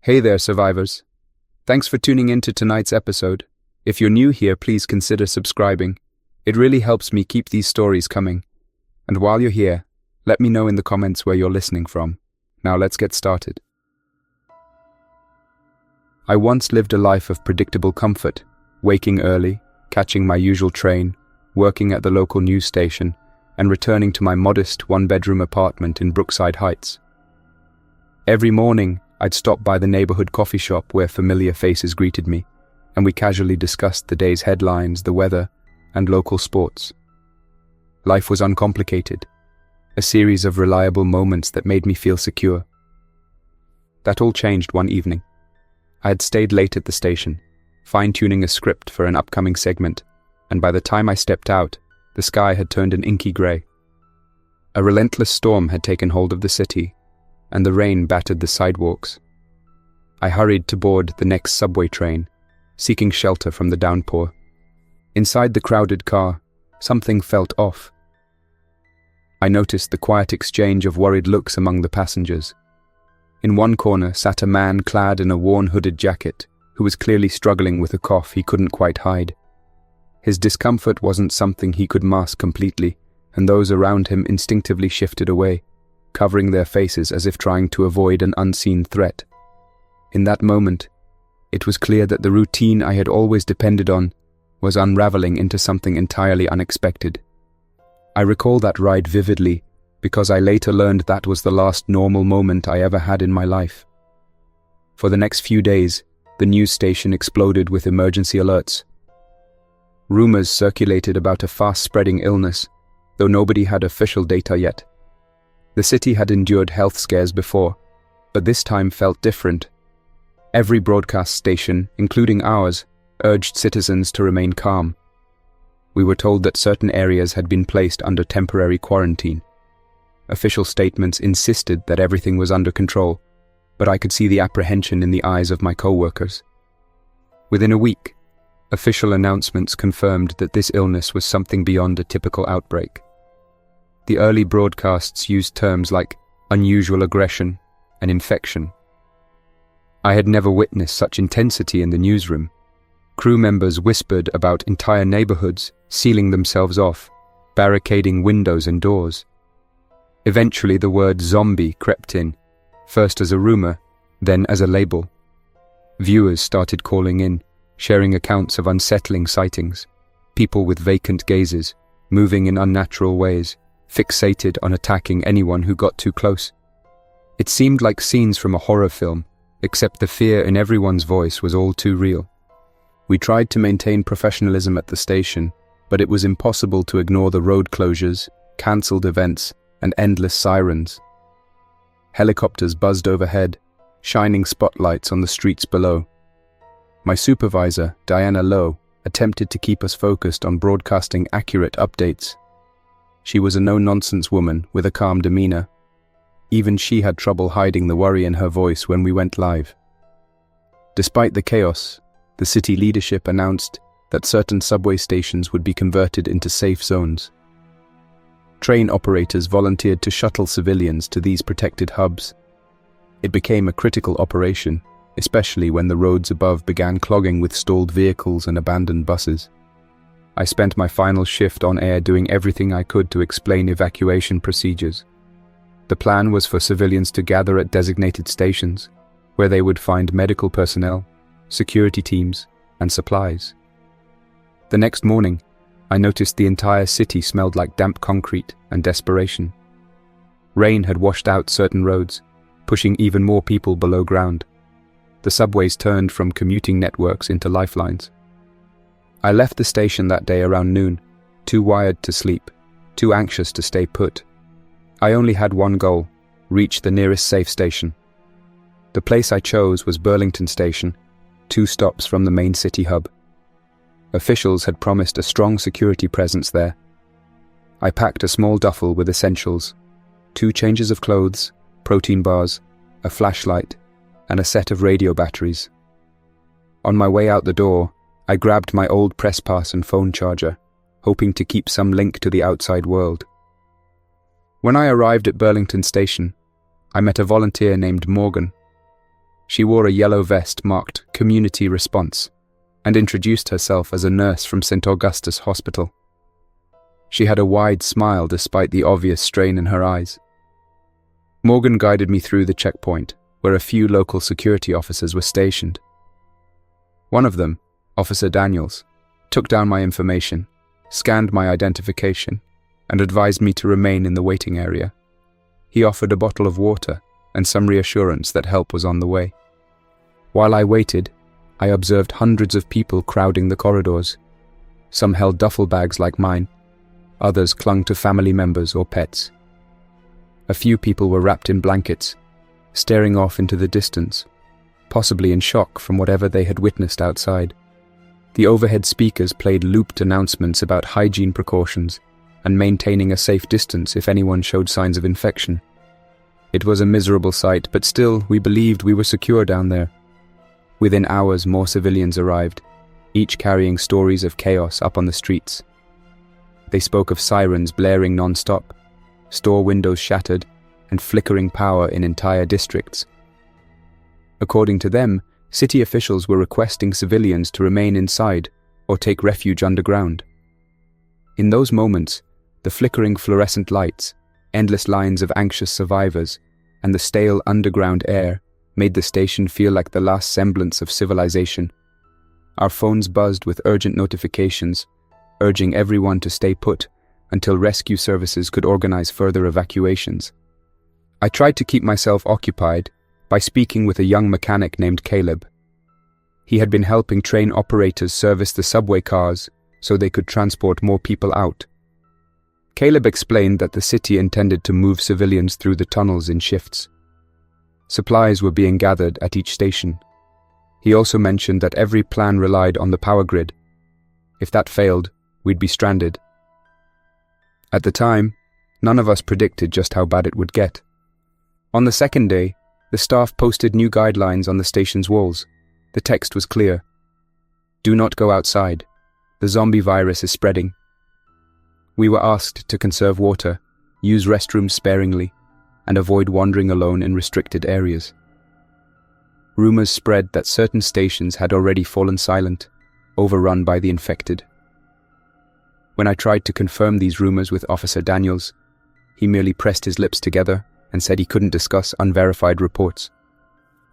Hey there, survivors. Thanks for tuning in to tonight's episode. If you're new here, please consider subscribing. It really helps me keep these stories coming. And while you're here, let me know in the comments where you're listening from. Now let's get started. I once lived a life of predictable comfort, waking early, catching my usual train, working at the local news station, and returning to my modest one-bedroom apartment in Brookside Heights. Every morning, I'd stop by the neighborhood coffee shop where familiar faces greeted me, and we casually discussed the day's headlines, the weather, and local sports. Life was uncomplicated, a series of reliable moments that made me feel secure. That all changed one evening. I had stayed late at the station, fine-tuning a script for an upcoming segment, and by the time I stepped out, the sky had turned an inky grey. A relentless storm had taken hold of the city, and the rain battered the sidewalks. I hurried to board the next subway train, seeking shelter from the downpour. Inside the crowded car, something felt off. I noticed the quiet exchange of worried looks among the passengers. In one corner sat a man clad in a worn hooded jacket, who was clearly struggling with a cough he couldn't quite hide. His discomfort wasn't something he could mask completely, and those around him instinctively shifted away, covering their faces as if trying to avoid an unseen threat. In that moment, it was clear that the routine I had always depended on was unraveling into something entirely unexpected. I recall that ride vividly because I later learned that was the last normal moment I ever had in my life. For the next few days, the news station exploded with emergency alerts. Rumors circulated about a fast-spreading illness, though nobody had official data yet. The city had endured health scares before, but this time felt different. Every broadcast station, including ours, urged citizens to remain calm. We were told that certain areas had been placed under temporary quarantine. Official statements insisted that everything was under control, but I could see the apprehension in the eyes of my co-workers. Within a week, official announcements confirmed that this illness was something beyond a typical outbreak. The early broadcasts used terms like unusual aggression and infection. I had never witnessed such intensity in the newsroom. Crew members whispered about entire neighborhoods sealing themselves off, barricading windows and doors. Eventually, the word zombie crept in, first as a rumor, then as a label. Viewers started calling in, sharing accounts of unsettling sightings, people with vacant gazes, moving in unnatural ways, fixated on attacking anyone who got too close. It seemed like scenes from a horror film, except the fear in everyone's voice was all too real. We tried to maintain professionalism at the station, but it was impossible to ignore the road closures, cancelled events, and endless sirens. Helicopters buzzed overhead, shining spotlights on the streets below. My supervisor, Diana Lowe, attempted to keep us focused on broadcasting accurate updates. She was a no-nonsense woman with a calm demeanor. Even she had trouble hiding the worry in her voice when we went live. Despite the chaos, the city leadership announced that certain subway stations would be converted into safe zones. Train operators volunteered to shuttle civilians to these protected hubs. It became a critical operation, especially when the roads above began clogging with stalled vehicles and abandoned buses. I spent my final shift on air doing everything I could to explain evacuation procedures. The plan was for civilians to gather at designated stations, where they would find medical personnel, security teams, and supplies. The next morning, I noticed the entire city smelled like damp concrete and desperation. Rain had washed out certain roads, pushing even more people below ground. The subways turned from commuting networks into lifelines. I left the station that day around noon, too wired to sleep, too anxious to stay put. I only had one goal: reach the nearest safe station. The place I chose was Burlington Station, 2 stops from the main city hub. Officials had promised a strong security presence there. I packed a small duffel with essentials, 2 changes of clothes, protein bars, a flashlight, and a set of radio batteries. On my way out the door, I grabbed my old press pass and phone charger, hoping to keep some link to the outside world. When I arrived at Burlington Station, I met a volunteer named Morgan. She wore a yellow vest marked Community Response and introduced herself as a nurse from St. Augustus Hospital. She had a wide smile despite the obvious strain in her eyes. Morgan guided me through the checkpoint, where a few local security officers were stationed. One of them, Officer Daniels, took down my information, scanned my identification, and advised me to remain in the waiting area. He offered a bottle of water and some reassurance that help was on the way. While I waited, I observed hundreds of people crowding the corridors. Some held duffel bags like mine, others clung to family members or pets. A few people were wrapped in blankets, staring off into the distance, possibly in shock from whatever they had witnessed outside. The overhead speakers played looped announcements about hygiene precautions and maintaining a safe distance if anyone showed signs of infection. It was a miserable sight, but still, we believed we were secure down there. Within hours, more civilians arrived, each carrying stories of chaos up on the streets. They spoke of sirens blaring non-stop, store windows shattered, and flickering power in entire districts. According to them, city officials were requesting civilians to remain inside or take refuge underground. In those moments, the flickering fluorescent lights, endless lines of anxious survivors, and the stale underground air made the station feel like the last semblance of civilization. Our phones buzzed with urgent notifications, urging everyone to stay put until rescue services could organize further evacuations. I tried to keep myself occupied by speaking with a young mechanic named Caleb. He had been helping train operators service the subway cars so they could transport more people out. Caleb explained that the city intended to move civilians through the tunnels in shifts. Supplies were being gathered at each station. He also mentioned that every plan relied on the power grid. If that failed, we'd be stranded. At the time, none of us predicted just how bad it would get. On the second day, the staff posted new guidelines on the station's walls. The text was clear. Do not go outside. The zombie virus is spreading. We were asked to conserve water, use restrooms sparingly, and avoid wandering alone in restricted areas. Rumors spread that certain stations had already fallen silent, overrun by the infected. When I tried to confirm these rumors with Officer Daniels, he merely pressed his lips together and said he couldn't discuss unverified reports.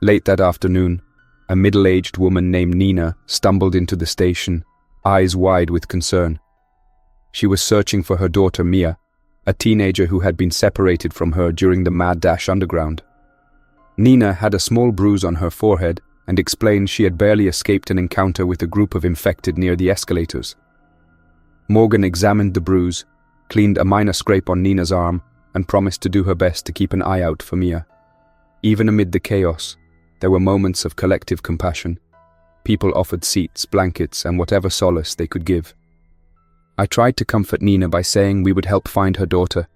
Late that afternoon, a middle-aged woman named Nina stumbled into the station, eyes wide with concern. She was searching for her daughter Mia, a teenager who had been separated from her during the mad dash underground. Nina had a small bruise on her forehead and explained she had barely escaped an encounter with a group of infected near the escalators. Morgan examined the bruise, cleaned a minor scrape on Nina's arm, and promised to do her best to keep an eye out for Mia. Even amid the chaos, there were moments of collective compassion. People offered seats, blankets, and whatever solace they could give. I tried to comfort Nina by saying we would help find her daughter.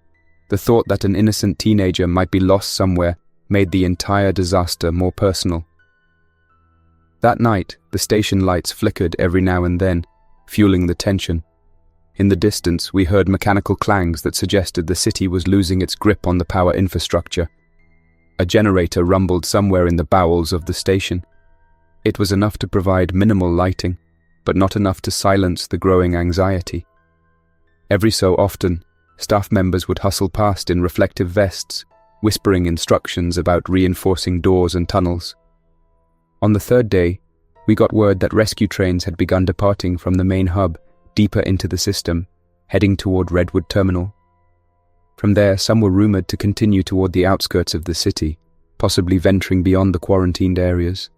The thought that an innocent teenager might be lost somewhere made the entire disaster more personal. That night, the station lights flickered every now and then, fueling the tension. In the distance, we heard mechanical clangs that suggested the city was losing its grip on the power infrastructure. A generator rumbled somewhere in the bowels of the station. It was enough to provide minimal lighting, but not enough to silence the growing anxiety. Every so often, staff members would hustle past in reflective vests, whispering instructions about reinforcing doors and tunnels. On the third day, we got word that rescue trains had begun departing from the main hub deeper into the system, heading toward Redwood Terminal. From there, some were rumored to continue toward the outskirts of the city, possibly venturing beyond the quarantined areas.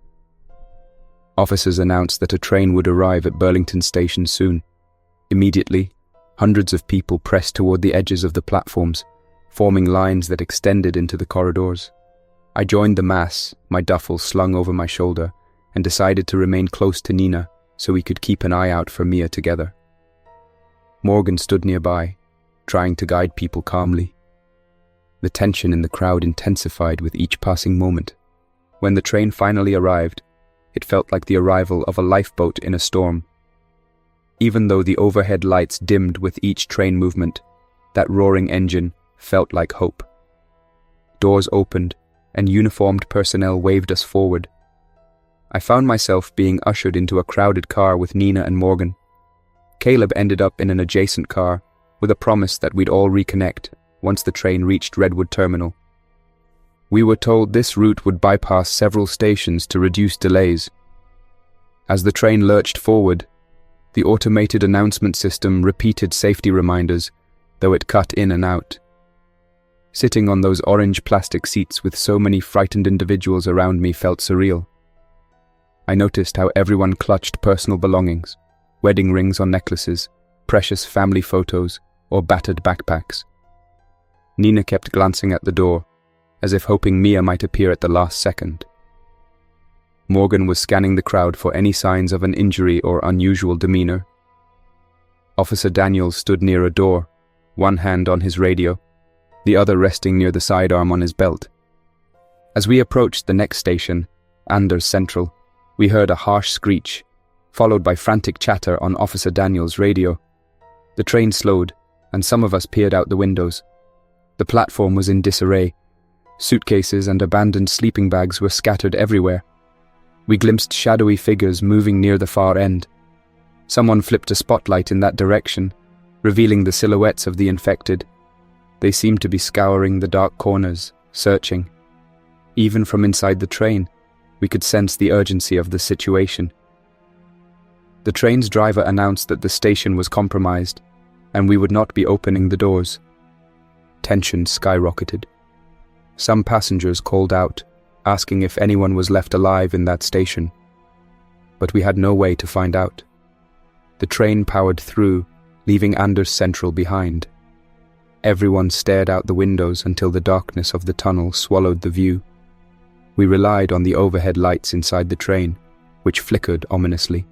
Officers announced that a train would arrive at Burlington station soon. Immediately, hundreds of people pressed toward the edges of the platforms, forming lines that extended into the corridors. I joined the mass, my duffel slung over my shoulder, and decided to remain close to Nina so we could keep an eye out for Mia together. Morgan stood nearby, trying to guide people calmly. The tension in the crowd intensified with each passing moment. When the train finally arrived, it felt like the arrival of a lifeboat in a storm. Even though the overhead lights dimmed with each train movement, that roaring engine felt like hope. Doors opened, and uniformed personnel waved us forward, I found myself being ushered into a crowded car with Nina and Morgan. Caleb ended up in an adjacent car, with a promise that we'd all reconnect once the train reached Redwood Terminal. We were told this route would bypass several stations to reduce delays. As the train lurched forward, the automated announcement system repeated safety reminders, though it cut in and out. Sitting on those orange plastic seats with so many frightened individuals around me felt surreal. I noticed how everyone clutched personal belongings, wedding rings on necklaces, precious family photos, or battered backpacks. Nina kept glancing at the door, as if hoping Mia might appear at the last second. Morgan was scanning the crowd for any signs of an injury or unusual demeanor. Officer Daniels stood near a door, one hand on his radio, the other resting near the sidearm on his belt. As we approached the next station, Anders Central, we heard a harsh screech, followed by frantic chatter on Officer Daniels' radio. The train slowed, and some of us peered out the windows. The platform was in disarray. Suitcases and abandoned sleeping bags were scattered everywhere. We glimpsed shadowy figures moving near the far end. Someone flipped a spotlight in that direction, revealing the silhouettes of the infected. They seemed to be scouring the dark corners, searching. Even from inside the train, we could sense the urgency of the situation. The train's driver announced that the station was compromised, and we would not be opening the doors. Tension skyrocketed. Some passengers called out, asking if anyone was left alive in that station. But we had no way to find out. The train powered through, leaving Anders Central behind. Everyone stared out the windows until the darkness of the tunnel swallowed the view. We relied on the overhead lights inside the train, which flickered ominously.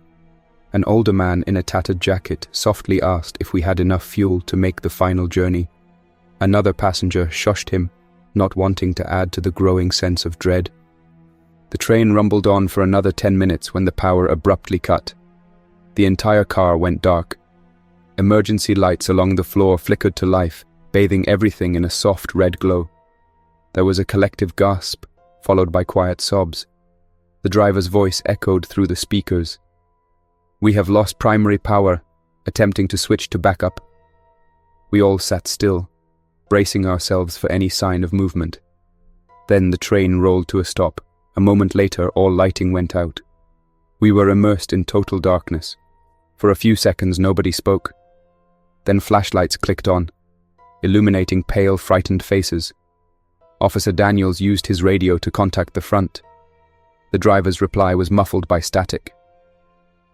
An older man in a tattered jacket softly asked if we had enough fuel to make the final journey. Another passenger shushed him, not wanting to add to the growing sense of dread. The train rumbled on for another 10 minutes when the power abruptly cut. The entire car went dark. Emergency lights along the floor flickered to life, bathing everything in a soft red glow. There was a collective gasp, followed by quiet sobs. The driver's voice echoed through the speakers. "We have lost primary power, attempting to switch to backup." We all sat still, bracing ourselves for any sign of movement. Then the train rolled to a stop. A moment later, all lighting went out. We were immersed in total darkness. For a few seconds, nobody spoke. Then flashlights clicked on, illuminating pale, frightened faces. Officer Daniels used his radio to contact the front. The driver's reply was muffled by static.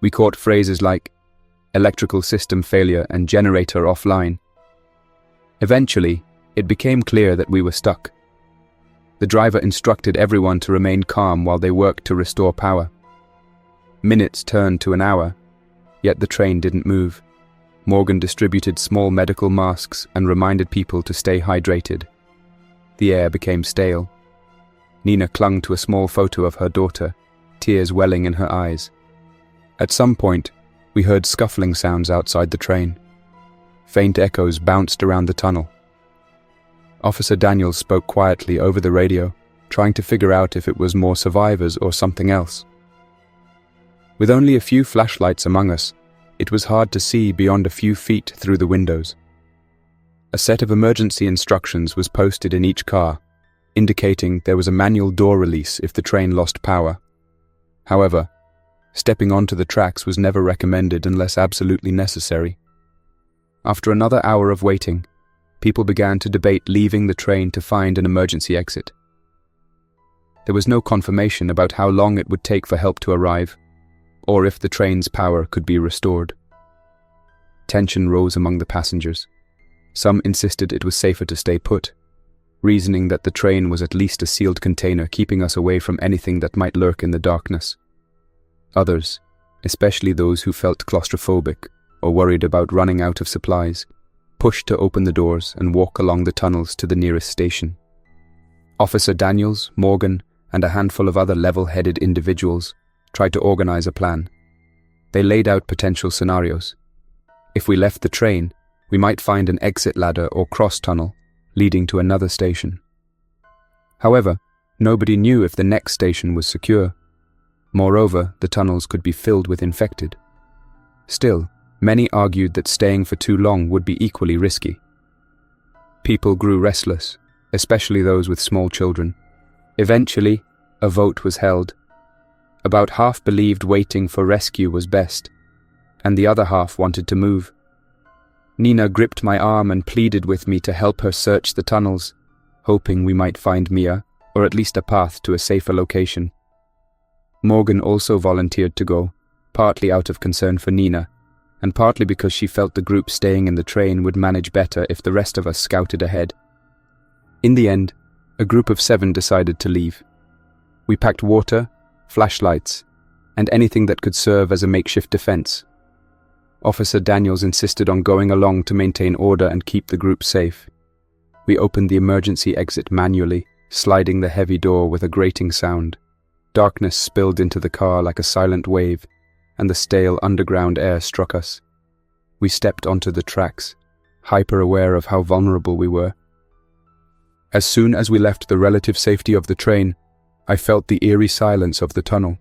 We caught phrases like electrical system failure and generator offline. Eventually, it became clear that we were stuck. The driver instructed everyone to remain calm while they worked to restore power. Minutes turned to an hour, yet the train didn't move. Morgan distributed small medical masks and reminded people to stay hydrated. The air became stale. Nina clung to a small photo of her daughter, tears welling in her eyes. At some point, we heard scuffling sounds outside the train. Faint echoes bounced around the tunnel. Officer Daniels spoke quietly over the radio, trying to figure out if it was more survivors or something else. With only a few flashlights among us, it was hard to see beyond a few feet through the windows. A set of emergency instructions was posted in each car, indicating there was a manual door release if the train lost power. However, stepping onto the tracks was never recommended unless absolutely necessary. After another hour of waiting, people began to debate leaving the train to find an emergency exit. There was no confirmation about how long it would take for help to arrive, or if the train's power could be restored. Tension rose among the passengers. Some insisted it was safer to stay put, reasoning that the train was at least a sealed container keeping us away from anything that might lurk in the darkness. Others, especially those who felt claustrophobic or worried about running out of supplies, pushed to open the doors and walk along the tunnels to the nearest station. Officer Daniels, Morgan, and a handful of other level-headed individuals tried to organize a plan. They laid out potential scenarios. If we left the train, we might find an exit ladder or cross-tunnel leading to another station. However, nobody knew if the next station was secure. Moreover, the tunnels could be filled with infected. Still, many argued that staying for too long would be equally risky. People grew restless, especially those with small children. Eventually, a vote was held. About half believed waiting for rescue was best, and the other half wanted to move. Nina gripped my arm and pleaded with me to help her search the tunnels, hoping we might find Mia, or at least a path to a safer location. Morgan also volunteered to go, partly out of concern for Nina, and partly because she felt the group staying in the train would manage better if the rest of us scouted ahead. In the end, a group of 7 decided to leave. We packed water, flashlights, and anything that could serve as a makeshift defense. Officer Daniels insisted on going along to maintain order and keep the group safe. We opened the emergency exit manually, sliding the heavy door with a grating sound. Darkness spilled into the car like a silent wave, and the stale underground air struck us. We stepped onto the tracks, hyper-aware of how vulnerable we were. As soon as we left the relative safety of the train, I felt the eerie silence of the tunnel.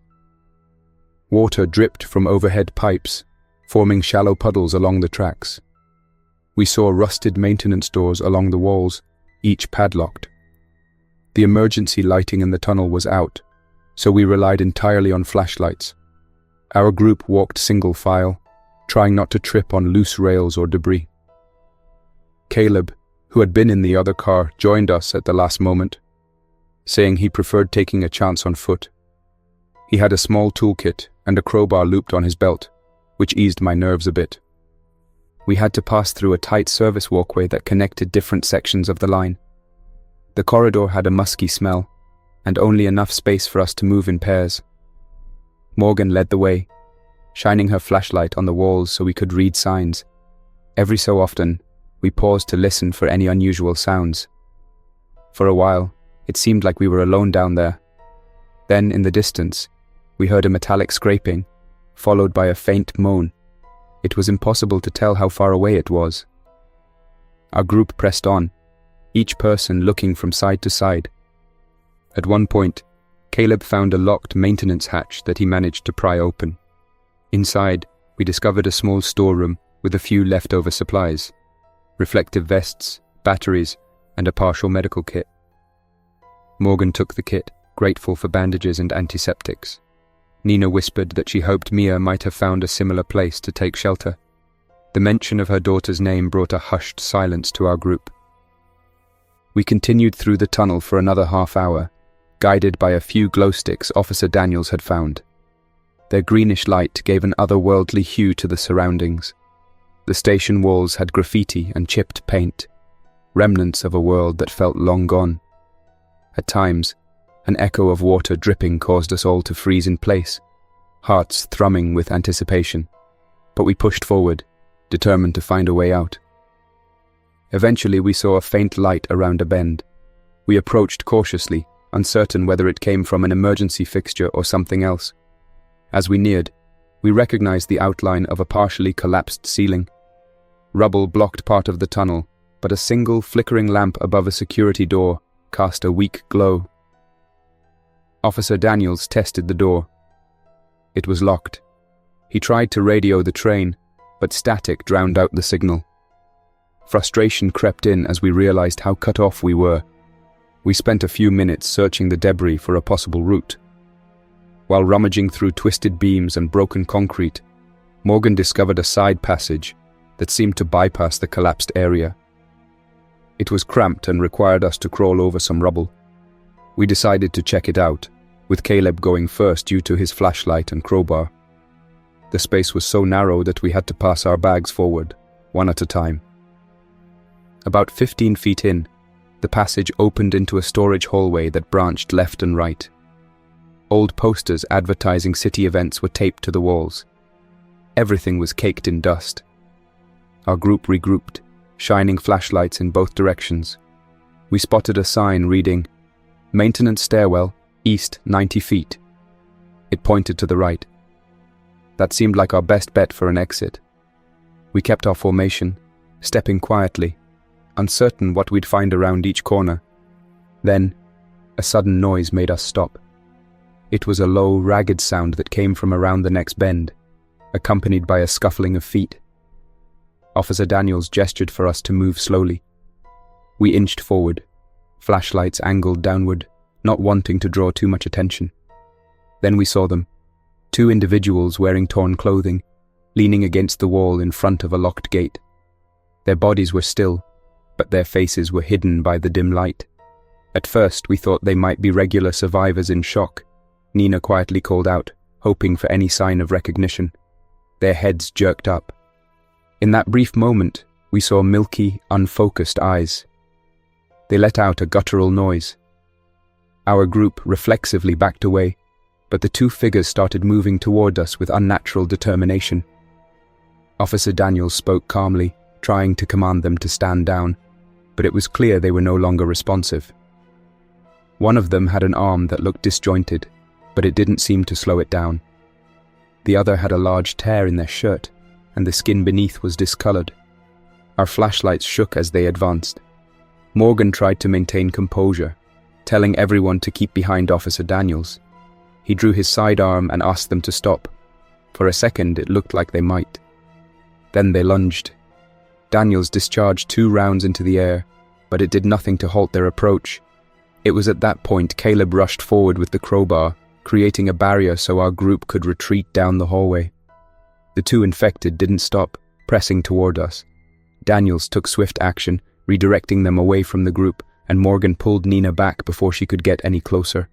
Water dripped from overhead pipes, forming shallow puddles along the tracks. We saw rusted maintenance doors along the walls, each padlocked. The emergency lighting in the tunnel was out, so we relied entirely on flashlights. Our group walked single file, trying not to trip on loose rails or debris. Caleb, who had been in the other car, joined us at the last moment, saying he preferred taking a chance on foot. He had a small toolkit and a crowbar looped on his belt, which eased my nerves a bit. We had to pass through a tight service walkway that connected different sections of the line. The corridor had a musky smell, and only enough space for us to move in pairs. Morgan led the way, shining her flashlight on the walls so we could read signs. Every so often, we paused to listen for any unusual sounds. For a while, it seemed like we were alone down there. Then, in the distance, we heard a metallic scraping, followed by a faint moan. It was impossible to tell how far away it was. Our group pressed on, each person looking from side to side. At one point, Caleb found a locked maintenance hatch that he managed to pry open. Inside, we discovered a small storeroom with a few leftover supplies, reflective vests, batteries, and a partial medical kit. Morgan took the kit, grateful for bandages and antiseptics. Nina whispered that she hoped Mia might have found a similar place to take shelter. The mention of her daughter's name brought a hushed silence to our group. We continued through the tunnel for another half hour, guided by a few glow sticks Officer Daniels had found. Their greenish light gave an otherworldly hue to the surroundings. The station walls had graffiti and chipped paint, remnants of a world that felt long gone. At times, an echo of water dripping caused us all to freeze in place, hearts thrumming with anticipation. But we pushed forward, determined to find a way out. Eventually we saw a faint light around a bend. We approached cautiously, uncertain whether it came from an emergency fixture or something else. As we neared, we recognized the outline of a partially collapsed ceiling. Rubble blocked part of the tunnel, but a single flickering lamp above a security door cast a weak glow. Officer Daniels tested the door. It was locked. He tried to radio the train, but static drowned out the signal. Frustration crept in as we realized how cut off we were. We spent a few minutes searching the debris for a possible route. While rummaging through twisted beams and broken concrete, Morgan discovered a side passage that seemed to bypass the collapsed area. It was cramped and required us to crawl over some rubble. We decided to check it out, with Caleb going first due to his flashlight and crowbar. The space was so narrow that we had to pass our bags forward, one at a time. About 15 feet in, the passage opened into a storage hallway that branched left and right. Old posters advertising city events were taped to the walls. Everything was caked in dust. Our group regrouped, shining flashlights in both directions. We spotted a sign reading, "Maintenance stairwell, east 90 feet. It pointed to the right. That seemed like our best bet for an exit. We kept our formation, stepping quietly, uncertain what we'd find around each corner. Then, a sudden noise made us stop. It was a low, ragged sound that came from around the next bend, accompanied by a scuffling of feet. Officer Daniels gestured for us to move slowly. We inched forward, flashlights angled downward, not wanting to draw too much attention. Then we saw them, 2 individuals wearing torn clothing, leaning against the wall in front of a locked gate. Their bodies were still, but their faces were hidden by the dim light. At first, we thought they might be regular survivors in shock. Nina quietly called out, hoping for any sign of recognition. Their heads jerked up. In that brief moment, we saw milky, unfocused eyes. They let out a guttural noise. Our group reflexively backed away, but the 2 figures started moving toward us with unnatural determination. Officer Daniels spoke calmly, trying to command them to stand down, but it was clear they were no longer responsive. One of them had an arm that looked disjointed, but it didn't seem to slow it down. The other had a large tear in their shirt, and the skin beneath was discolored. Our flashlights shook as they advanced. Morgan tried to maintain composure, telling everyone to keep behind Officer Daniels. He drew his sidearm and asked them to stop. For a second, it looked like they might. Then they lunged. Daniels discharged 2 rounds into the air, but it did nothing to halt their approach. It was at that point Caleb rushed forward with the crowbar, creating a barrier so our group could retreat down the hallway. The 2 infected didn't stop, pressing toward us. Daniels took swift action, redirecting them away from the group, and Morgan pulled Nina back before she could get any closer.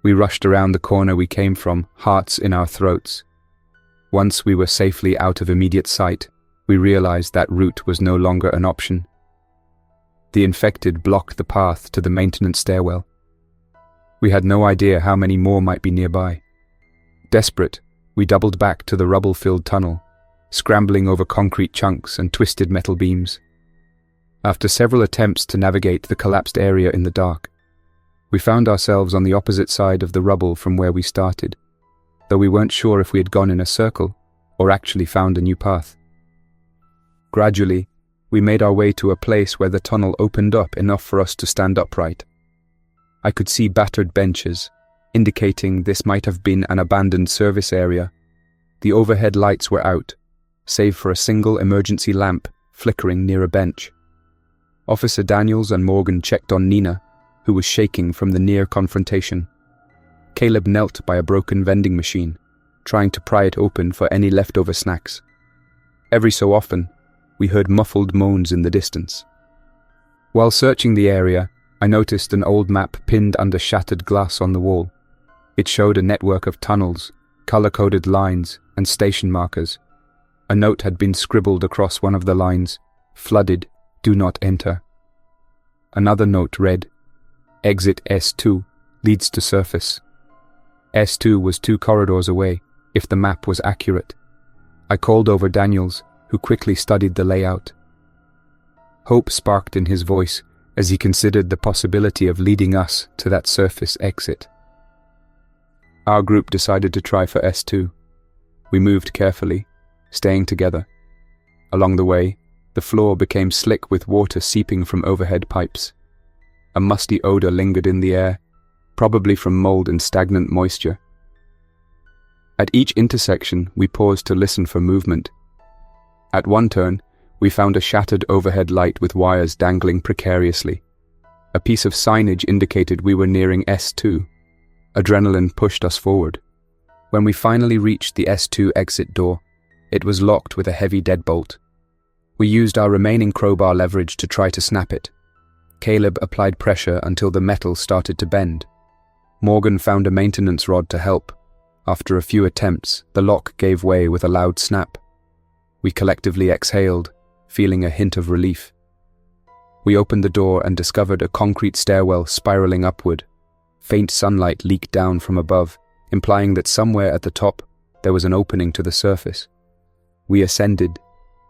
We rushed around the corner we came from, hearts in our throats. Once we were safely out of immediate sight, we realized that route was no longer an option. The infected blocked the path to the maintenance stairwell. We had no idea how many more might be nearby. Desperate, we doubled back to the rubble-filled tunnel, scrambling over concrete chunks and twisted metal beams. After several attempts to navigate the collapsed area in the dark, we found ourselves on the opposite side of the rubble from where we started, though we weren't sure if we had gone in a circle or actually found a new path. Gradually, we made our way to a place where the tunnel opened up enough for us to stand upright. I could see battered benches, indicating this might have been an abandoned service area. The overhead lights were out, save for a single emergency lamp flickering near a bench. Officer Daniels and Morgan checked on Nina, who was shaking from the near confrontation. Caleb knelt by a broken vending machine, trying to pry it open for any leftover snacks. Every so often, we heard muffled moans in the distance. While searching the area, I noticed an old map pinned under shattered glass on the wall. It showed a network of tunnels, color-coded lines, and station markers. A note had been scribbled across one of the lines, "Flooded, do not enter." Another note read, "Exit S2, leads to surface." S2 was 2 corridors away, if the map was accurate. I called over Daniels, who quickly studied the layout. Hope sparked in his voice as he considered the possibility of leading us to that surface exit. Our group decided to try for S2. We moved carefully, staying together. Along the way, the floor became slick with water seeping from overhead pipes. A musty odor lingered in the air, probably from mold and stagnant moisture. At each intersection, we paused to listen for movement. At one turn, we found a shattered overhead light with wires dangling precariously. A piece of signage indicated we were nearing S2. Adrenaline pushed us forward. When we finally reached the S2 exit door, it was locked with a heavy deadbolt. We used our remaining crowbar leverage to try to snap it. Caleb applied pressure until the metal started to bend. Morgan found a maintenance rod to help. After a few attempts, the lock gave way with a loud snap. We collectively exhaled, feeling a hint of relief. We opened the door and discovered a concrete stairwell spiraling upward. Faint sunlight leaked down from above, implying that somewhere at the top there was an opening to the surface. We ascended,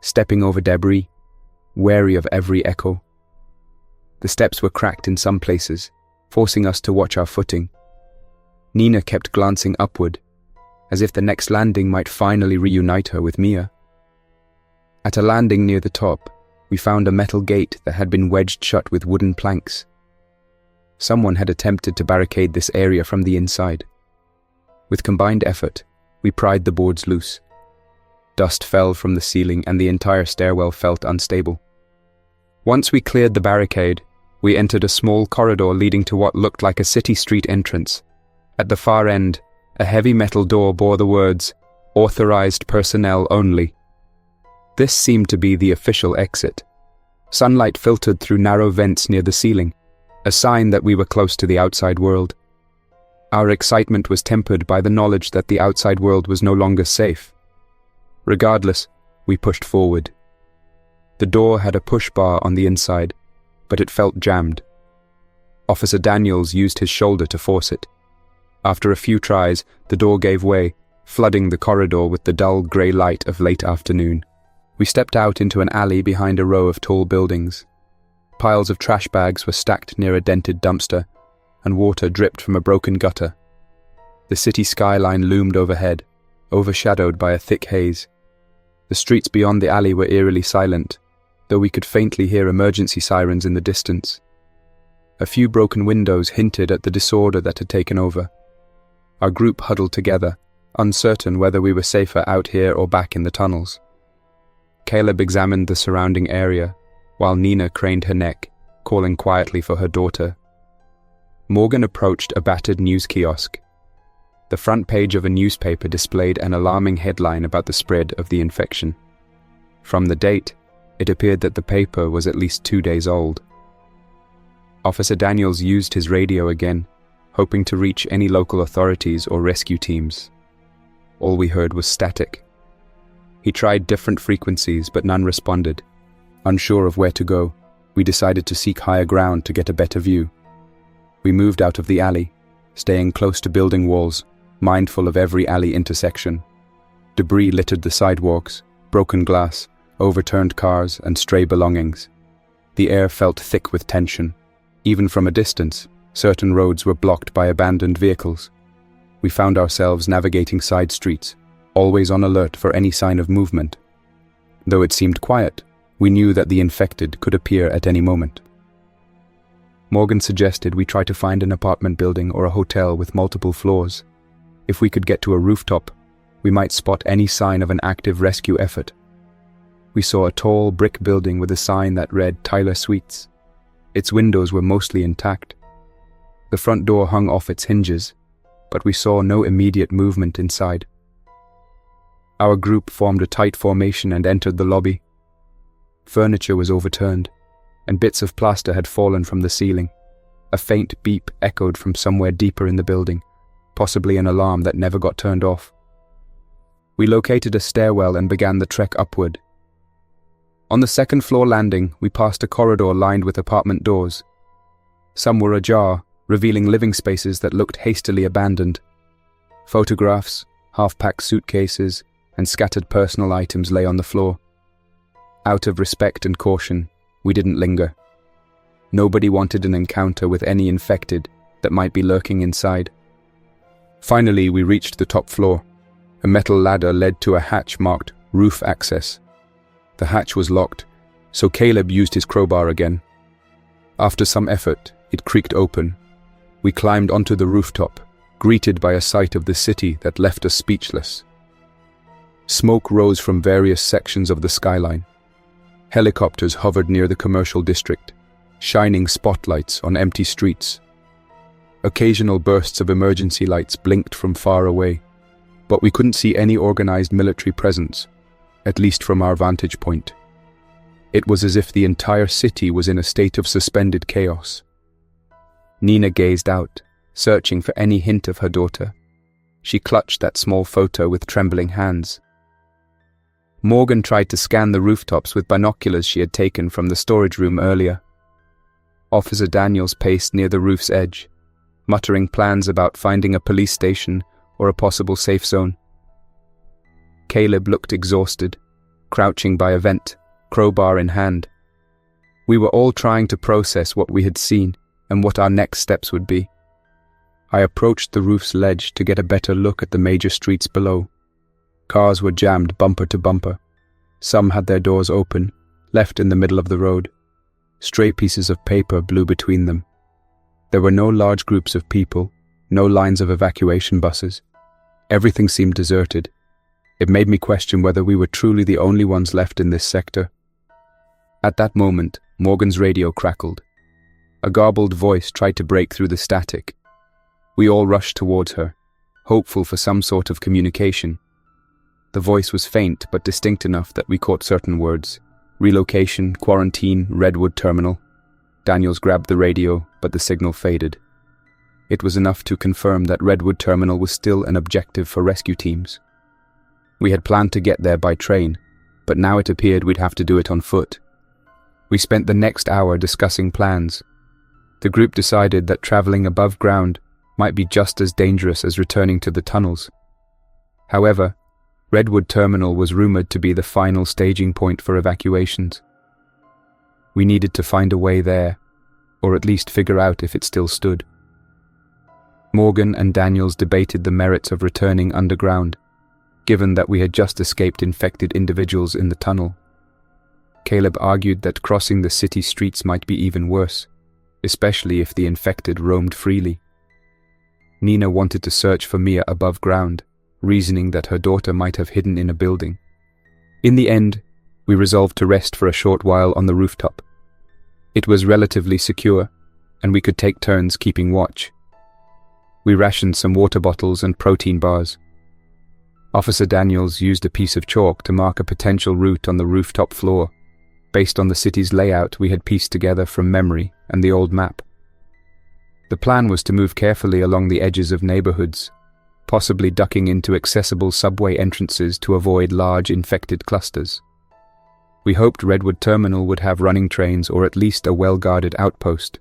stepping over debris, wary of every echo. The steps were cracked in some places, forcing us to watch our footing. Nina kept glancing upward, as if the next landing might finally reunite her with Mia. At a landing near the top, we found a metal gate that had been wedged shut with wooden planks. Someone had attempted to barricade this area from the inside. With combined effort, we pried the boards loose. Dust fell from the ceiling and the entire stairwell felt unstable. Once we cleared the barricade, we entered a small corridor leading to what looked like a city street entrance. At the far end, a heavy metal door bore the words, "Authorized personnel only." This seemed to be the official exit. Sunlight filtered through narrow vents near the ceiling, a sign that we were close to the outside world. Our excitement was tempered by the knowledge that the outside world was no longer safe. Regardless, we pushed forward. The door had a push bar on the inside, but it felt jammed. Officer Daniels used his shoulder to force it. After a few tries, the door gave way, flooding the corridor with the dull grey light of late afternoon. We stepped out into an alley behind a row of tall buildings. Piles of trash bags were stacked near a dented dumpster, and water dripped from a broken gutter. The city skyline loomed overhead, overshadowed by a thick haze. The streets beyond the alley were eerily silent, though we could faintly hear emergency sirens in the distance. A few broken windows hinted at the disorder that had taken over. Our group huddled together, uncertain whether we were safer out here or back in the tunnels. Caleb examined the surrounding area, while Nina craned her neck, calling quietly for her daughter. Morgan approached a battered news kiosk. The front page of a newspaper displayed an alarming headline about the spread of the infection. From the date, it appeared that the paper was at least 2 days old. Officer Daniels used his radio again, hoping to reach any local authorities or rescue teams. All we heard was static. He tried different frequencies, but none responded. Unsure of where to go, we decided to seek higher ground to get a better view. We moved out of the alley, staying close to building walls, mindful of every alley intersection. Debris littered the sidewalks, broken glass, overturned cars, and stray belongings. The air felt thick with tension. Even from a distance, certain roads were blocked by abandoned vehicles. We found ourselves navigating side streets, always on alert for any sign of movement. Though it seemed quiet, we knew that the infected could appear at any moment. Morgan suggested we try to find an apartment building or a hotel with multiple floors. If we could get to a rooftop, we might spot any sign of an active rescue effort. We saw a tall brick building with a sign that read Tyler Suites. Its windows were mostly intact. The front door hung off its hinges, but we saw no immediate movement inside. Our group formed a tight formation and entered the lobby. Furniture was overturned, and bits of plaster had fallen from the ceiling. A faint beep echoed from somewhere deeper in the building, possibly an alarm that never got turned off. We located a stairwell and began the trek upward. On the second-floor landing, we passed a corridor lined with apartment doors. Some were ajar, revealing living spaces that looked hastily abandoned. Photographs, half-packed suitcases, and scattered personal items lay on the floor. Out of respect and caution, we didn't linger. Nobody wanted an encounter with any infected that might be lurking inside. Finally, we reached the top floor. A metal ladder led to a hatch marked Roof Access. The hatch was locked, so Caleb used his crowbar again. After some effort, it creaked open. We climbed onto the rooftop, greeted by a sight of the city that left us speechless. Smoke rose from various sections of the skyline. Helicopters hovered near the commercial district, shining spotlights on empty streets. Occasional bursts of emergency lights blinked from far away, but we couldn't see any organized military presence, at least from our vantage point. It was as if the entire city was in a state of suspended chaos. Nina gazed out, searching for any hint of her daughter. She clutched that small photo with trembling hands. Morgan tried to scan the rooftops with binoculars she had taken from the storage room earlier. Officer Daniels paced near the roof's edge, muttering plans about finding a police station or a possible safe zone. Caleb looked exhausted, crouching by a vent, crowbar in hand. We were all trying to process what we had seen and what our next steps would be. I approached the roof's ledge to get a better look at the major streets below. Cars were jammed bumper to bumper. Some had their doors open, left in the middle of the road. Stray pieces of paper blew between them. There were no large groups of people, no lines of evacuation buses, Everything seemed deserted. It made me question whether we were truly the only ones left in this sector. At that moment, Morgan's radio crackled. A garbled voice tried to break through the static. We all rushed towards her, hopeful for some sort of communication. The voice was faint but distinct enough that we caught certain words. Relocation, quarantine, Redwood terminal. Daniels grabbed the radio, but the signal faded. It was enough to confirm that Redwood terminal was still an objective for rescue teams. We had planned to get there by train, but now it appeared we'd have to do it on foot. We spent the next hour discussing plans. The group decided that traveling above ground might be just as dangerous as returning to the tunnels. However, Redwood Terminal was rumored to be the final staging point for evacuations. We needed to find a way there, or at least figure out if it still stood. Morgan and Daniels debated the merits of returning underground, given that we had just escaped infected individuals in the tunnel. Caleb argued that crossing the city streets might be even worse, especially if the infected roamed freely. Nina wanted to search for Mia above ground, reasoning that her daughter might have hidden in a building. In the end, we resolved to rest for a short while on the rooftop. It was relatively secure, and we could take turns keeping watch. We rationed some water bottles and protein bars. Officer Daniels used a piece of chalk to mark a potential route on the rooftop floor, based on the city's layout we had pieced together from memory and the old map. The plan was to move carefully along the edges of neighborhoods, possibly ducking into accessible subway entrances to avoid large infected clusters. We hoped Redwood Terminal would have running trains or at least a well-guarded outpost.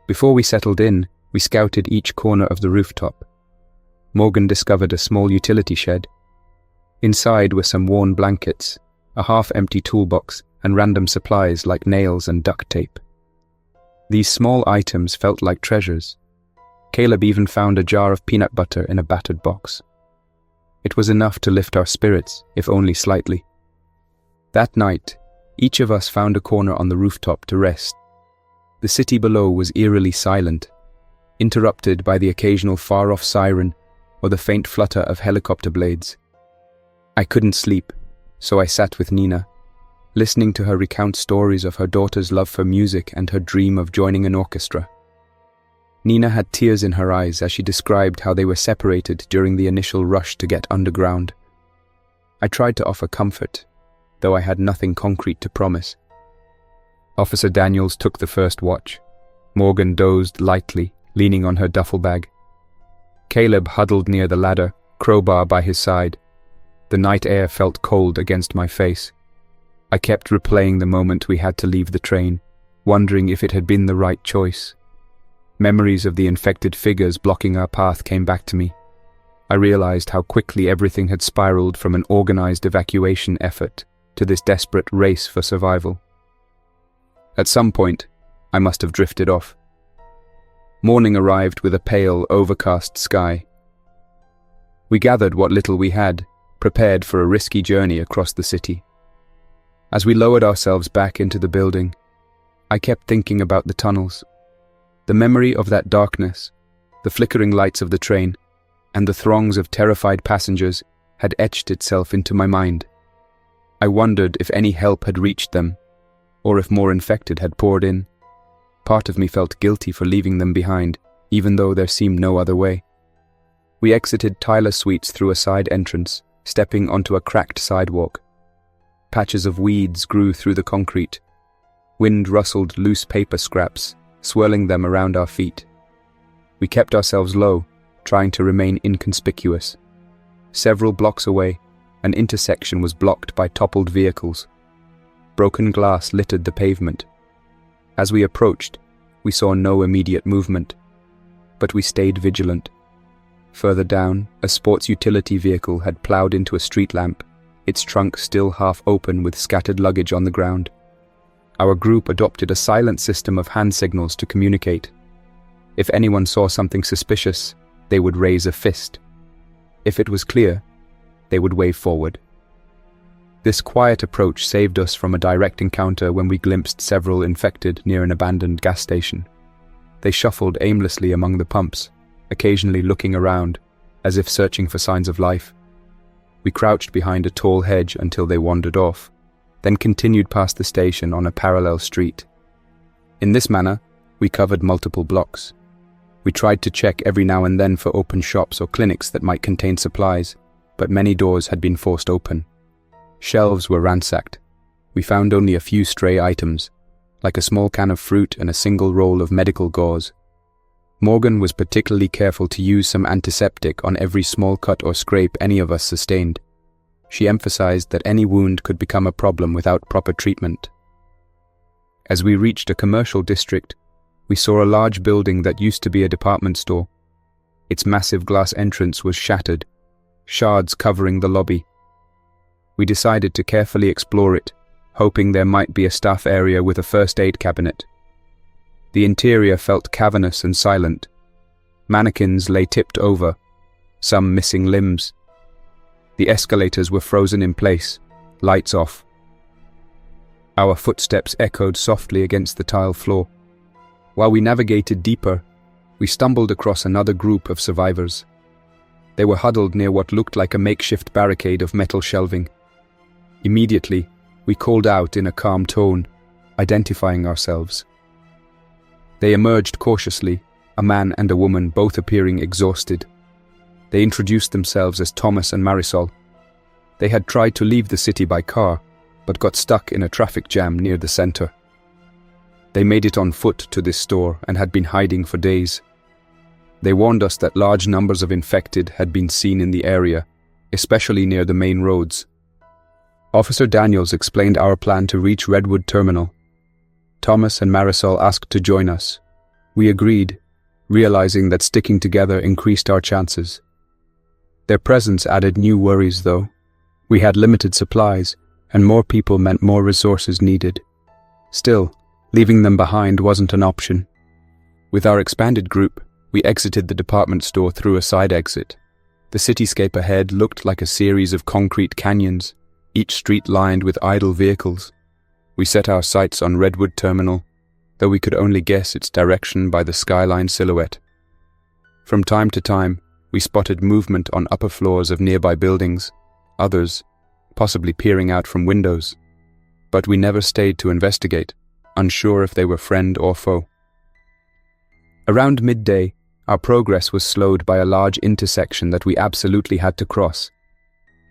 Before we settled in, we scouted each corner of the rooftop. Morgan discovered a small utility shed. Inside were some worn blankets, a half-empty toolbox, and random supplies like nails and duct tape. These small items felt like treasures. Caleb even found a jar of peanut butter in a battered box. It was enough to lift our spirits, if only slightly. That night, each of us found a corner on the rooftop to rest. The city below was eerily silent, interrupted by the occasional far-off siren or the faint flutter of helicopter blades. I couldn't sleep, so I sat with Nina, listening to her recount stories of her daughter's love for music and her dream of joining an orchestra. Nina had tears in her eyes as she described how they were separated during the initial rush to get underground. I tried to offer comfort, though I had nothing concrete to promise. Officer Daniels took the first watch. Morgan dozed lightly, leaning on her duffel bag. Caleb huddled near the ladder, crowbar by his side. The night air felt cold against my face. I kept replaying the moment we had to leave the train, wondering if it had been the right choice. Memories of the infected figures blocking our path came back to me. I realized how quickly everything had spiraled from an organized evacuation effort to this desperate race for survival. At some point, I must have drifted off. Morning arrived with a pale, overcast sky. We gathered what little we had, prepared for a risky journey across the city. As we lowered ourselves back into the building, I kept thinking about the tunnels. The memory of that darkness, the flickering lights of the train, and the throngs of terrified passengers had etched itself into my mind. I wondered if any help had reached them, or if more infected had poured in. Part of me felt guilty for leaving them behind, even though there seemed no other way. We exited Tyler Suites through a side entrance, stepping onto a cracked sidewalk. Patches of weeds grew through the concrete. Wind rustled loose paper scraps, swirling them around our feet. We kept ourselves low, trying to remain inconspicuous. Several blocks away, an intersection was blocked by toppled vehicles. Broken glass littered the pavement. As we approached, we saw no immediate movement, but we stayed vigilant. Further down, a sports utility vehicle had ploughed into a street lamp, its trunk still half open with scattered luggage on the ground. Our group adopted a silent system of hand signals to communicate. If anyone saw something suspicious, they would raise a fist. If it was clear, they would wave forward. This quiet approach saved us from a direct encounter when we glimpsed several infected near an abandoned gas station. They shuffled aimlessly among the pumps, occasionally looking around, as if searching for signs of life. We crouched behind a tall hedge until they wandered off, then continued past the station on a parallel street. In this manner, we covered multiple blocks. We tried to check every now and then for open shops or clinics that might contain supplies, but many doors had been forced open. Shelves were ransacked. We found only a few stray items, like a small can of fruit and a single roll of medical gauze. Morgan was particularly careful to use some antiseptic on every small cut or scrape any of us sustained. She emphasized that any wound could become a problem without proper treatment. As we reached a commercial district, we saw a large building that used to be a department store. Its massive glass entrance was shattered, shards covering the lobby. We decided to carefully explore it, hoping there might be a staff area with a first aid cabinet. The interior felt cavernous and silent. Mannequins lay tipped over, some missing limbs. The escalators were frozen in place, lights off. Our footsteps echoed softly against the tile floor. While we navigated deeper, we stumbled across another group of survivors. They were huddled near what looked like a makeshift barricade of metal shelving. Immediately, we called out in a calm tone, identifying ourselves. They emerged cautiously, a man and a woman, both appearing exhausted. They introduced themselves as Thomas and Marisol. They had tried to leave the city by car, but got stuck in a traffic jam near the center. They made it on foot to this store and had been hiding for days. They warned us that large numbers of infected had been seen in the area, especially near the main roads. Officer Daniels explained our plan to reach Redwood Terminal. Thomas and Marisol asked to join us. We agreed, realizing that sticking together increased our chances. Their presence added new worries, though. We had limited supplies, and more people meant more resources needed. Still, leaving them behind wasn't an option. With our expanded group, we exited the department store through a side exit. The cityscape ahead looked like a series of concrete canyons, each street lined with idle vehicles. We set our sights on Redwood Terminal, though we could only guess its direction by the skyline silhouette. From time to time, we spotted movement on upper floors of nearby buildings, others possibly peering out from windows. But we never stayed to investigate, unsure if they were friend or foe. Around midday, our progress was slowed by a large intersection that we absolutely had to cross.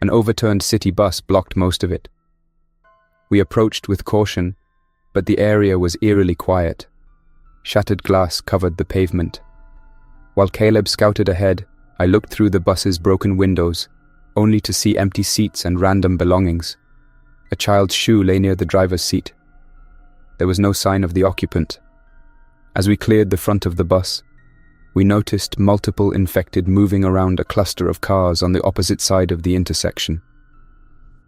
An overturned city bus blocked most of it. We approached with caution, but the area was eerily quiet. Shattered glass covered the pavement. While Caleb scouted ahead, I looked through the bus's broken windows, only to see empty seats and random belongings. A child's shoe lay near the driver's seat. There was no sign of the occupant. As we cleared the front of the bus, we noticed multiple infected moving around a cluster of cars on the opposite side of the intersection.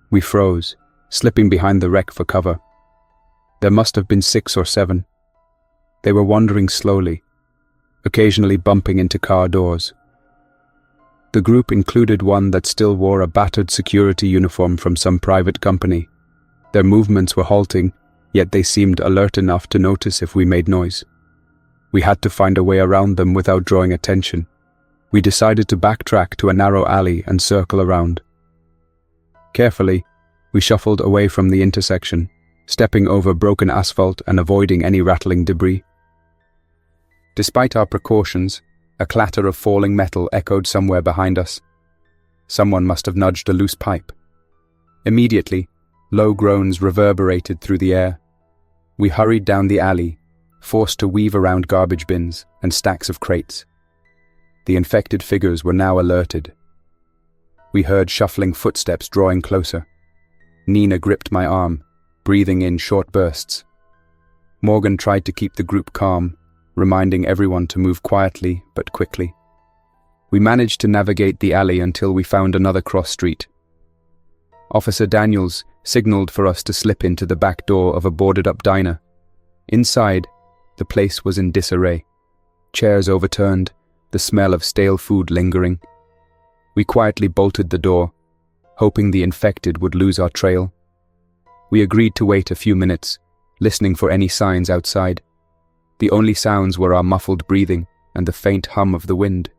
We froze, slipping behind the wreck for cover. There must have been 6 or 7. They were wandering slowly, occasionally bumping into car doors. The group included one that still wore a battered security uniform from some private company. Their movements were halting, yet they seemed alert enough to notice if we made noise. We had to find a way around them without drawing attention. We decided to backtrack to a narrow alley and circle around. Carefully, we shuffled away from the intersection, stepping over broken asphalt and avoiding any rattling debris. Despite our precautions, a clatter of falling metal echoed somewhere behind us. Someone must have nudged a loose pipe. Immediately, low groans reverberated through the air. We hurried down the alley, forced to weave around garbage bins and stacks of crates. The infected figures were now alerted. We heard shuffling footsteps drawing closer. Nina gripped my arm, breathing in short bursts. Morgan tried to keep the group calm, reminding everyone to move quietly but quickly. We managed to navigate the alley until we found another cross street. Officer Daniels signaled for us to slip into the back door of a boarded-up diner. Inside, the place was in disarray. Chairs overturned, the smell of stale food lingering. We quietly bolted the door, hoping the infected would lose our trail. We agreed to wait a few minutes, listening for any signs outside. The only sounds were our muffled breathing and the faint hum of the wind.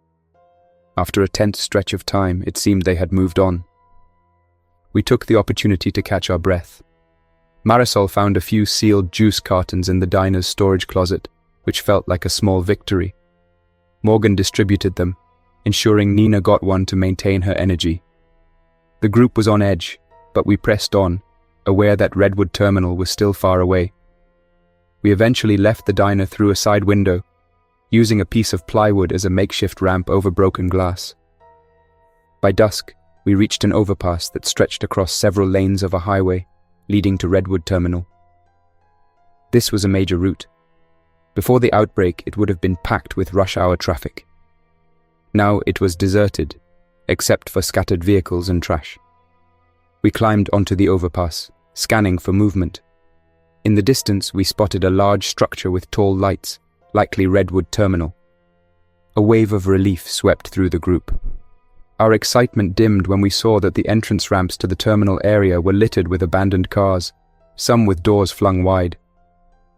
After a tense stretch of time, it seemed they had moved on. We took the opportunity to catch our breath. Marisol found a few sealed juice cartons in the diner's storage closet, which felt like a small victory. Morgan distributed them, ensuring Nina got one to maintain her energy. The group was on edge, but we pressed on, aware that Redwood Terminal was still far away. We eventually left the diner through a side window, using a piece of plywood as a makeshift ramp over broken glass. By dusk, we reached an overpass that stretched across several lanes of a highway, leading to Redwood Terminal. This was a major route. Before the outbreak, it would have been packed with rush-hour traffic. Now it was deserted, except for scattered vehicles and trash. We climbed onto the overpass, scanning for movement. In the distance, we spotted a large structure with tall lights, likely Redwood Terminal. A wave of relief swept through the group. Our excitement dimmed when we saw that the entrance ramps to the terminal area were littered with abandoned cars, some with doors flung wide.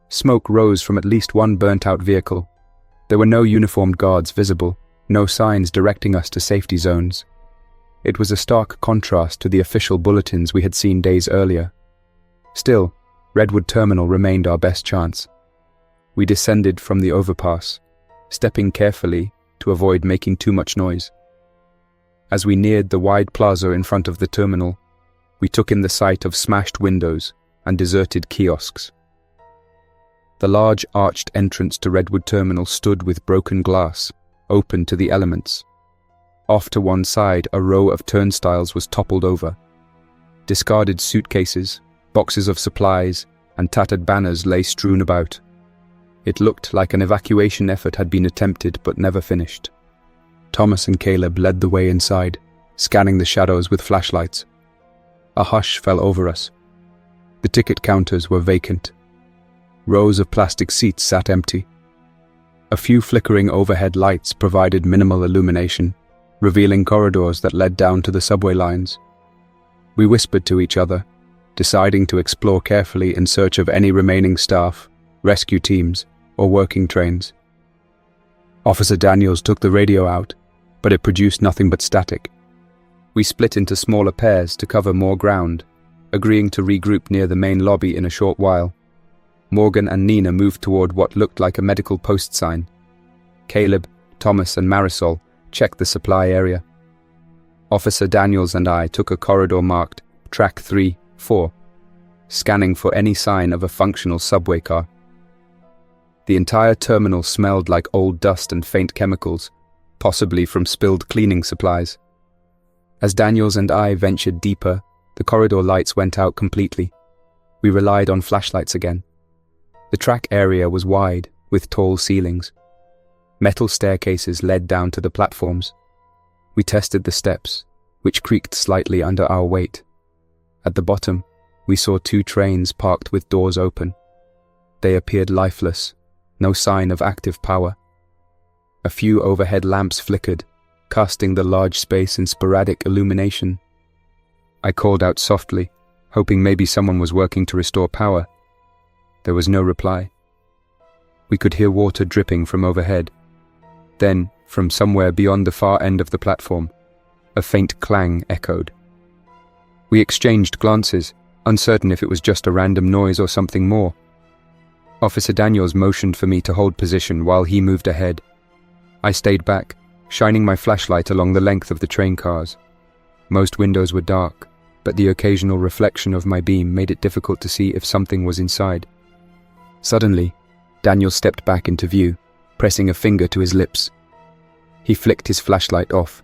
Smoke rose from at least one burnt-out vehicle. There were no uniformed guards visible, no signs directing us to safety zones. It was a stark contrast to the official bulletins we had seen days earlier. Still, Redwood Terminal remained our best chance. We descended from the overpass, stepping carefully to avoid making too much noise. As we neared the wide plaza in front of the terminal, we took in the sight of smashed windows and deserted kiosks. The large arched entrance to Redwood Terminal stood with broken glass, open to the elements. Off to one side, a row of turnstiles was toppled over. Discarded suitcases, boxes of supplies, and tattered banners lay strewn about. It looked like an evacuation effort had been attempted but never finished. Thomas and Caleb led the way inside, scanning the shadows with flashlights. A hush fell over us. The ticket counters were vacant. Rows of plastic seats sat empty. A few flickering overhead lights provided minimal illumination, revealing corridors that led down to the subway lines. We whispered to each other, deciding to explore carefully in search of any remaining staff, rescue teams, or working trains. Officer Daniels took the radio out, but it produced nothing but static. We split into smaller pairs to cover more ground, agreeing to regroup near the main lobby in a short while. Morgan and Nina moved toward what looked like a medical post sign. Caleb, Thomas, and Marisol checked the supply area. Officer Daniels and I took a corridor marked Track 3-4, scanning for any sign of a functional subway car. The entire terminal smelled like old dust and faint chemicals, possibly from spilled cleaning supplies. As Daniels and I ventured deeper, the corridor lights went out completely. We relied on flashlights again. The track area was wide, with tall ceilings. Metal staircases led down to the platforms. We tested the steps, which creaked slightly under our weight. At the bottom, we saw 2 trains parked with doors open. They appeared lifeless, no sign of active power. A few overhead lamps flickered, casting the large space in sporadic illumination. I called out softly, hoping maybe someone was working to restore power. There was no reply. We could hear water dripping from overhead. Then, from somewhere beyond the far end of the platform, a faint clang echoed. We exchanged glances, uncertain if it was just a random noise or something more. Officer Daniels motioned for me to hold position while he moved ahead. I stayed back, shining my flashlight along the length of the train cars. Most windows were dark, but the occasional reflection of my beam made it difficult to see if something was inside. Suddenly, Daniel stepped back into view, pressing a finger to his lips. He flicked his flashlight off.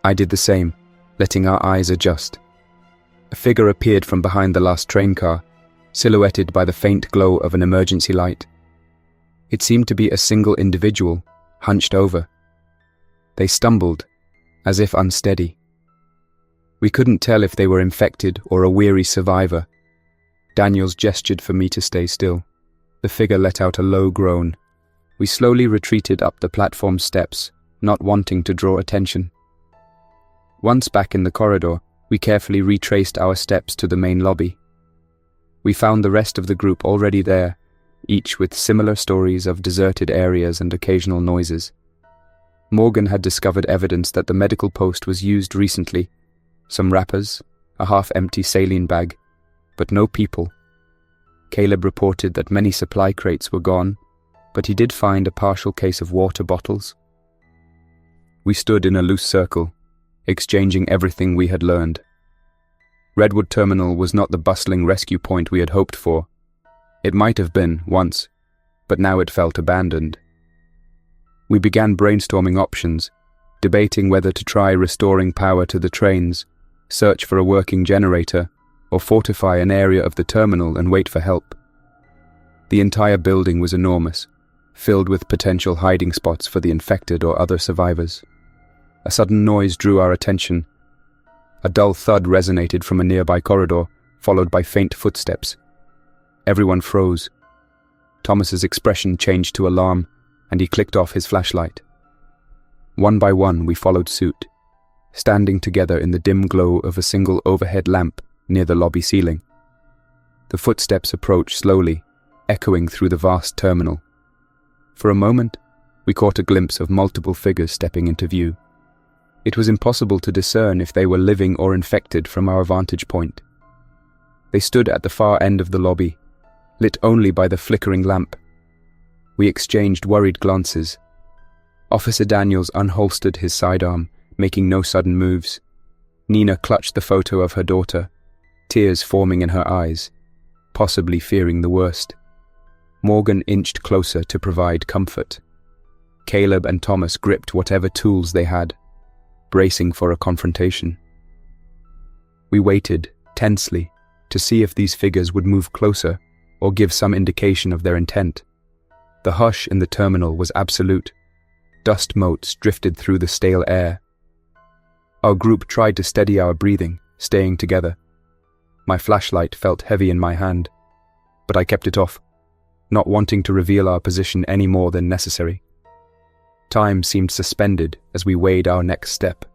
I did the same, letting our eyes adjust. A figure appeared from behind the last train car, silhouetted by the faint glow of an emergency light. It seemed to be a single individual, hunched over. They stumbled, as if unsteady. We couldn't tell if they were infected or a weary survivor. Daniels gestured for me to stay still. The figure let out a low groan. We slowly retreated up the platform steps, not wanting to draw attention. Once back in the corridor, we carefully retraced our steps to the main lobby. We found the rest of the group already there, each with similar stories of deserted areas and occasional noises. Morgan had discovered evidence that the medical post was used recently. Some wrappers, a half-empty saline bag, but no people. Caleb reported that many supply crates were gone, but he did find a partial case of water bottles. We stood in a loose circle, exchanging everything we had learned. Redwood Terminal was not the bustling rescue point we had hoped for. It might have been, once, but now it felt abandoned. We began brainstorming options, debating whether to try restoring power to the trains, search for a working generator, or fortify an area of the terminal and wait for help. The entire building was enormous, filled with potential hiding spots for the infected or other survivors. A sudden noise drew our attention. A dull thud resonated from a nearby corridor, followed by faint footsteps. Everyone froze. Thomas's expression changed to alarm, and he clicked off his flashlight. One by one, we followed suit, standing together in the dim glow of a single overhead lamp near the lobby ceiling. The footsteps approached slowly, echoing through the vast terminal. For a moment, we caught a glimpse of multiple figures stepping into view. It was impossible to discern if they were living or infected from our vantage point. They stood at the far end of the lobby, lit only by the flickering lamp. We exchanged worried glances. Officer Daniels unholstered his sidearm, making no sudden moves. Nina clutched the photo of her daughter, tears forming in her eyes, possibly fearing the worst. Morgan inched closer to provide comfort. Caleb and Thomas gripped whatever tools they had, bracing for a confrontation. We waited, tensely, to see if these figures would move closer or give some indication of their intent. The hush in the terminal was absolute. Dust motes drifted through the stale air. Our group tried to steady our breathing, staying together. My flashlight felt heavy in my hand, but I kept it off, not wanting to reveal our position any more than necessary. Time seemed suspended as we weighed our next step.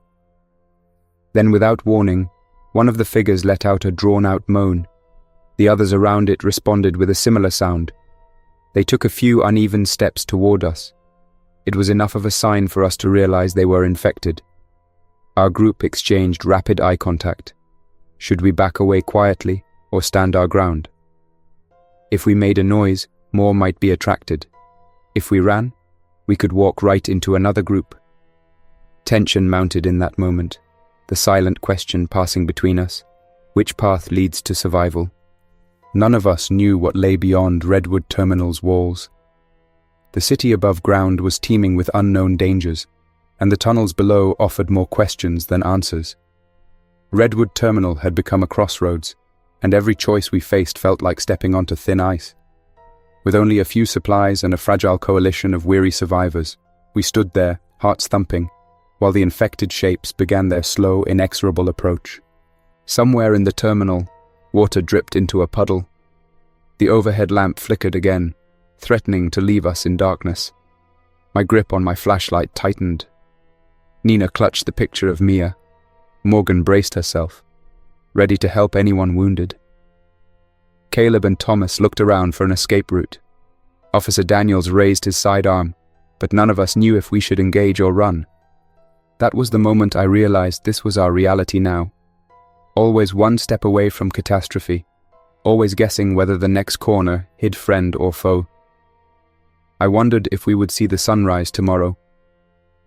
Then, without warning, one of the figures let out a drawn-out moan. The others around it responded with a similar sound. They took a few uneven steps toward us. It was enough of a sign for us to realize they were infected. Our group exchanged rapid eye contact. Should we back away quietly or stand our ground? If we made a noise, more might be attracted. If we ran, we could walk right into another group. Tension mounted in that moment, the silent question passing between us: which path leads to survival? None of us knew what lay beyond Redwood Terminal's walls. The city above ground was teeming with unknown dangers, and the tunnels below offered more questions than answers. Redwood Terminal had become a crossroads, and every choice we faced felt like stepping onto thin ice. With only a few supplies and a fragile coalition of weary survivors, we stood there, hearts thumping, while the infected shapes began their slow, inexorable approach. Somewhere in the terminal, water dripped into a puddle. The overhead lamp flickered again, threatening to leave us in darkness. My grip on my flashlight tightened. Nina clutched the picture of Mia. Morgan braced herself, ready to help anyone wounded. Caleb and Thomas looked around for an escape route. Officer Daniels raised his sidearm, but none of us knew if we should engage or run. That was the moment I realized this was our reality now. Always one step away from catastrophe, always guessing whether the next corner hid friend or foe. I wondered if we would see the sunrise tomorrow,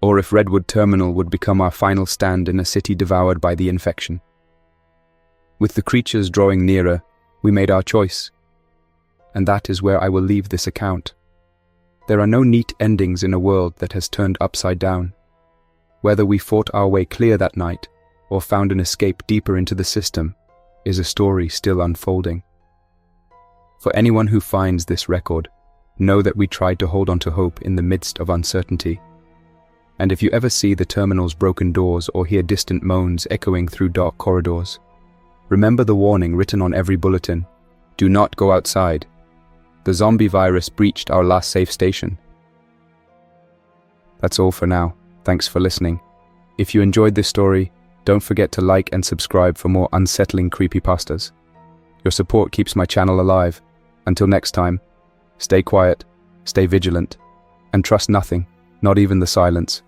or if Redwood Terminal would become our final stand in a city devoured by the infection. With the creatures drawing nearer, we made our choice, and that is where I will leave this account. There are no neat endings in a world that has turned upside down. Whether we fought our way clear that night, or found an escape deeper into the system, is a story still unfolding. For anyone who finds this record, know that we tried to hold on to hope in the midst of uncertainty. And if you ever see the terminal's broken doors or hear distant moans echoing through dark corridors, remember the warning written on every bulletin: do not go outside. The zombie virus breached our last safe station. That's all for now. Thanks for listening. If you enjoyed this story, don't forget to like and subscribe for more unsettling creepypastas. Your support keeps my channel alive. Until next time, stay quiet, stay vigilant, and trust nothing, not even the silence.